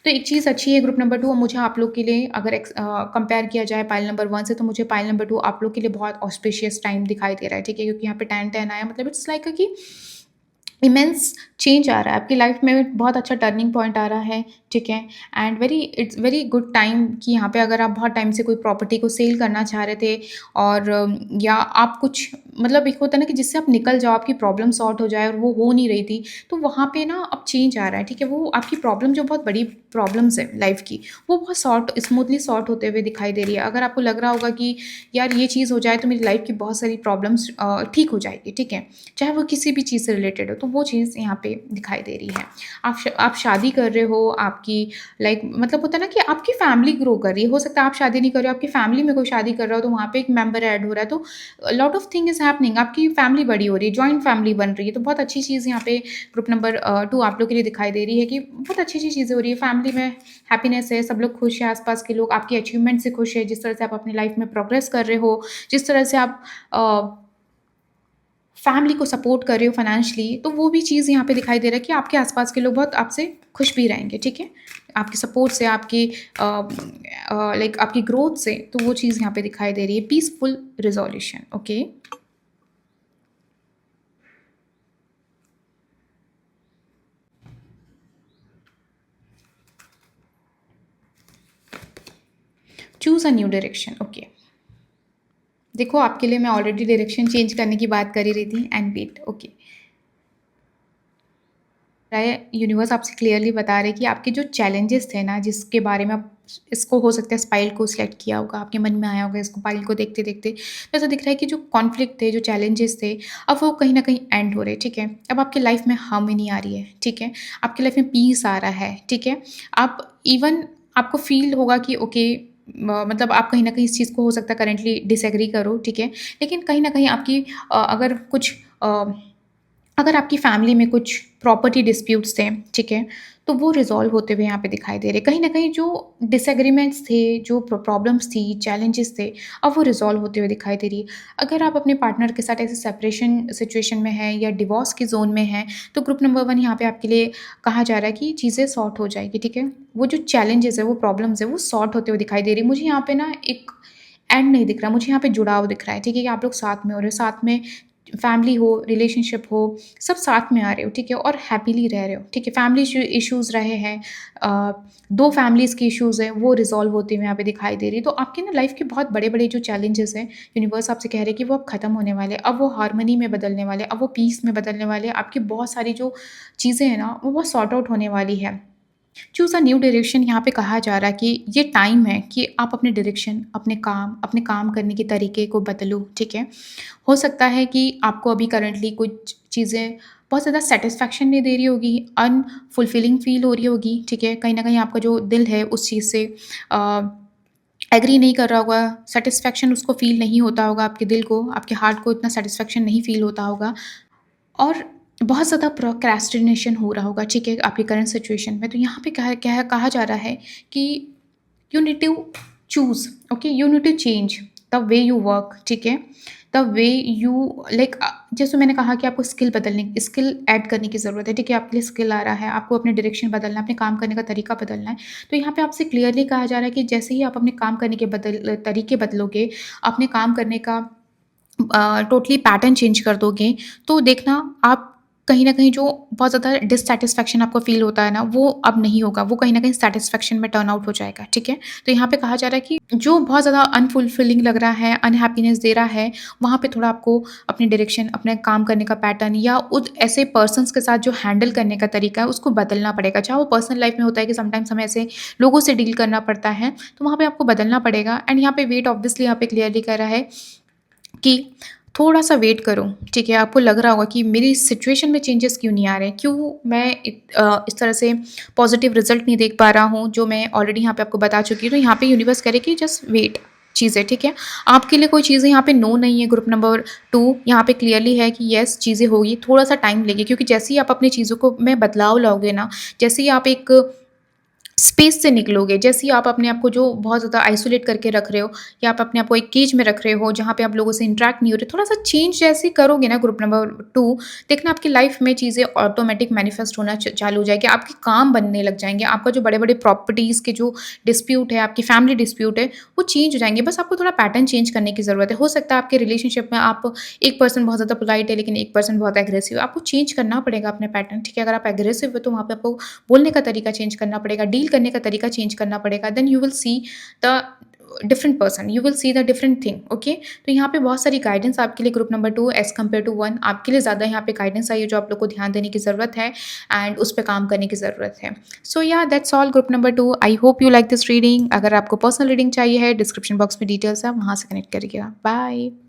तो एक चीज़ अच्छी है ग्रुप नंबर 2 और मुझे आप लोग के लिए अगर कंपेयर किया जाए पाइल नंबर 1 से, तो मुझे पाइल नंबर 2 आप लोग के लिए बहुत ऑस्पिशियस टाइम दिखाई दे रहा है, ठीक है? क्योंकि यहाँ पे 10-10 आया, मतलब इट्स लाइक कि इमेंस चेंज आ रहा है आपकी लाइफ में, बहुत अच्छा टर्निंग पॉइंट आ रहा है, ठीक है? And it's very good time कि यहाँ पे अगर आप बहुत टाइम से कोई प्रॉपर्टी को सेल करना चाह रहे थे और या आप कुछ मतलब एक होता है ना कि जिससे आप निकल जाओ, आपकी प्रॉब्लम सॉर्ट हो जाए और वो हो नहीं रही थी, तो वहाँ पे ना अब चेंज आ रहा है, ठीक है? वो आपकी प्रॉब्लम जो बहुत बड़ी प्रॉब्लम्स है लाइफ की, वो बहुत स्मूथली सॉर्ट होते हुए दिखाई दे रही है। अगर आपको लग रहा होगा कि यार ये चीज़ हो जाए तो मेरी लाइफ की बहुत सारी प्रॉब्लम्स ठीक हो जाएगी, ठीक है? चाहे वो किसी भी चीज़ से रिलेटेड हो, तो वो चीज़ यहाँ पे दिखाई दे रही है। आप शादी कर रहे हो, आपकी लाइक मतलब होता है ना कि आपकी फैमिली ग्रो कर रही है। हो सकता है आप शादी नहीं कर रहे हो, आपकी फैमिली में कोई शादी कर रहा हो, तो वहाँ पे एक मेंबर ऐड हो रहा है, तो lot of thing is happening, आपकी फैमिली बड़ी हो रही है, जॉइंट फैमिली बन रही है, तो बहुत अच्छी चीज़ यहाँ पे ग्रुप नंबर 2 आप लोग के लिए दिखाई दे रही है कि बहुत अच्छी-अच्छी चीज़ें हो रही है। फैमिली में हैप्पीनेस है, सब लोग खुश हैं, आस-पास के लोग आपकी अचीवमेंट से खुश हैं, जिस तरह से आप अपनी लाइफ में प्रोग्रेस कर रहे हो, जिस तरह से आप फैमिली को सपोर्ट कर रहे हो फाइनेंशियली, तो वो भी चीज़ यहाँ पे दिखाई दे रहा है कि आपके आस-पास के लोग बहुत आपसे खुश भी रहेंगे, ठीक है? आपके सपोर्ट से, लाइक आपकी ग्रोथ से, तो वो चीज़ यहाँ पे दिखाई दे रही है, peaceful resolution, okay? Choose a new direction, okay. देखो आपके लिए मैं ऑलरेडी डायरेक्शन चेंज करने की बात कर ही रही थी एंड वेट, ओके। है यूनिवर्स आपसे क्लियरली बता रहे कि आपके जो चैलेंजेस थे ना, जिसके बारे में आप इसको हो सकता है स्पाइल को सिलेक्ट किया होगा, आपके मन में आया होगा इसको पाइल को देखते-देखते, तो ऐसा दिख रहा है कि जो कॉन्फ्लिक्ट थे, जो चैलेंजेस थे, अब वो कहीं न कहीं एंड हो रहे हैं, ठीक है? अब आपकी लाइफ में हार्मनी आ रही है, ठीक है? आपकी लाइफ में पीस आ रहा है, ठीक है? आप इवन आपको फ़ील होगा कि ओके मतलब आप कहीं न कहीं इस चीज़ को हो सकता है करेंटली डिसएग्री करो, ठीक है? लेकिन कहीं न कहीं आपकी अगर कुछ अगर आपकी फैमिली में कुछ प्रॉपर्टी डिस्प्यूट्स थे, ठीक है? तो वो रिज़ॉल्व होते हुए यहाँ पे दिखाई दे रहे हैं। कहीं न कहीं जो डिसएग्रीमेंट्स थे, जो प्रॉब्लम्स थी, चैलेंजेस थे, अब वो रिज़ॉल्व होते हुए दिखाई दे रही है। अगर आप अपने पार्टनर के साथ ऐसे सेपरेशन सिचुएशन में हैं या डिवोर्स की ज़ोन में हैं, तो ग्रुप नंबर 1 यहाँ पे आपके लिए कहा जा रहा है कि चीज़ें सॉर्ट हो जाएगी, ठीक है? वो जो चैलेंजेस है, वो प्रॉब्लम्स है, वो सॉर्ट होते हुए दिखाई दे रही है। मुझे यहाँ पे ना एक एंड नहीं दिख रहा, मुझे यहाँ पे जुड़ाव दिख रहा है, ठीक है? कि आप लोग साथ में हो रहे हो, साथ में फैमिली हो, रिलेशनशिप हो, सब साथ में आ रहे हो, ठीक है? और हैप्पीली रह रहे हो, ठीक है? फैमिली इश्यूज़ रहे हैं, 2 फैमिलीज़ के इश्यूज़ हैं, वो रिज़ॉल्व होते हुए यहाँ पे दिखाई दे रही है। तो आपके ना लाइफ़ के बहुत बड़े-बड़े जो चैलेंजेस हैं, यूनिवर्स आपसे कह रहे हैं कि वो अब खत्म होने वाले हैं, अब वो हार्मनी में बदलने वाले हैं, अब वो पीस में बदलने वाले हैं। आपकी बहुत सारी जो चीज़ें हैं ना, वो बहुत सॉर्ट आउट होने वाली है। चूज़ अ न्यू डायरेक्शन यहाँ पे कहा जा रहा है कि ये टाइम है कि आप अपने डायरेक्शन, अपने काम करने के तरीके को बदलो, ठीक है? हो सकता है कि आपको अभी करंटली कुछ चीज़ें बहुत ज़्यादा सैटिस्फैक्शन नहीं दे रही होगी, अनफुलफिलिंग फ़ील हो रही होगी, ठीक है? कहीं न कहीं आपका जो दिल है उस चीज़ से अ, एग्री नहीं कर रहा होगा, सैटिस्फैक्शन उसको फ़ील नहीं होता होगा, आपके दिल को, आपके हार्ट को इतना सैटिस्फैक्शन नहीं फ़ील होता होगा। और बहुत ज़्यादा प्रोक्रेस्टिनेशन हो रहा होगा, ठीक है, आपकी करंट सिचुएशन में। तो यहाँ पे कहा जा रहा है कि you need to choose, okay, you need to change the way you work, ठीक है? द वे यू लाइक जैसे मैंने कहा कि आपको स्किल ऐड करने की ज़रूरत है, ठीक है? आपके लिए स्किल आ रहा है, आपको अपने डायरेक्शन बदलना है, अपने काम करने का तरीका बदलना है। तो यहाँ पे आपसे क्लियरली कहा जा रहा है कि जैसे ही आप अपने काम करने के तरीके बदलोगे, अपने काम करने का टोटली पैटर्न चेंज कर दोगे, तो देखना आप कहीं न कहीं जो बहुत ज़्यादा डिससैटिस्फैक्शन आपको फ़ील होता है ना, वो अब नहीं होगा, वो कहीं न कहीं सैटिस्फैक्शन में टर्न आउट हो जाएगा, ठीक है? तो यहाँ पे कहा जा रहा है कि जो बहुत ज़्यादा अनफुलफिलिंग लग रहा है, अनहैप्पीनेस दे रहा है, वहाँ पे थोड़ा आपको अपने डायरेक्शन, अपने काम करने का पैटर्न या उस ऐसे पर्सन्स के साथ जो हैंडल करने का तरीका है, उसको बदलना पड़ेगा। चाहे वो पर्सनल लाइफ़ में होता है कि समटाइम्स हमें ऐसे लोगों से डील करना पड़ता है, तो वहाँ पे आपको बदलना पड़ेगा एंड यहाँ पे वेट ऑब्वियसली यहाँ पे क्लियरली कह रहा है कि थोड़ा-सा वेट करो, ठीक है? आपको लग रहा होगा कि मेरी सिचुएशन में चेंजेस क्यों नहीं आ रहे हैं? क्यों मैं इस तरह से पॉज़िटिव रिज़ल्ट नहीं देख पा रहा हूँ, जो मैं ऑलरेडी यहाँ पे आपको बता चुकी हूँ। तो यहाँ पे यूनिवर्स कह रही है कि जस्ट वेट चीज़ें, ठीक है? आपके लिए कोई चीज़ें यहाँ पे नो नहीं है ग्रुप नंबर 2 यहाँ पे क्लियरली है कि येस चीज़ें होगी, थोड़ा-सा टाइम लेगी क्योंकि जैसे ही आप अपनी चीज़ों को में बदलाव लाओगे ना, जैसे ही आप एक स्पेस से निकलोगे, जैसे ही आप अपने आप को जो बहुत ज़्यादा आइसोलेट करके रख रहे हो या आप अपने आप को एक केज में रख रहे हो, जहाँ पे आप लोगों से इंटरैक्ट नहीं हो रहे, थोड़ा-सा चेंज जैसे ही करोगे ना ग्रुप नंबर 2, देखना आपकी लाइफ में चीज़ें ऑटोमैटिक मैनिफेस्ट होना चालू हो जाएगी, आपके काम बनने लग जाएँगे, आपका जो बड़े-बड़े प्रॉपर्टीज़ के जो डिस्प्यूट है, आपकी फैमिली डिस्प्यूट है, वो चेंज हो जाएँगे। बस आपको थोड़ा पैटर्न चेंज करने की ज़रूरत है। हो सकता है आपके रिलेशनशिप में आप एक पर्सन बहुत ज़्यादा पोलाइट है, लेकिन एक पर्सन बहुत एग्रेसिव है, आपको चेंज करना पड़ेगा अपने पैटर्न, ठीक है? अगर आप एग्रेसिव हो, तो वहाँ पे आपको बोलने का तरीका चेंज करना पड़ेगा, डील करने का तरीका चेंज करना पड़ेगा, then you will see the different person, you will see the different thing, okay? तो यहाँ पे बहुत सारी गाइडेंस आपके लिए group number 2 as compare to 1 आपके लिए ज़्यादा यहाँ पे गाइडेंस आई है, जो आप लोग को ध्यान देने की ज़रूरत है एंड उस पे काम करने की ज़रूरत है। सो या that's all group number 2। I hope you like this reading. अगर आपको पर्सनल रीडिंग चाहिए है, डिस्क्रिप्शन बॉक्स में डिटेल्स है, वहाँ से कनेक्ट करिएगा। बाय।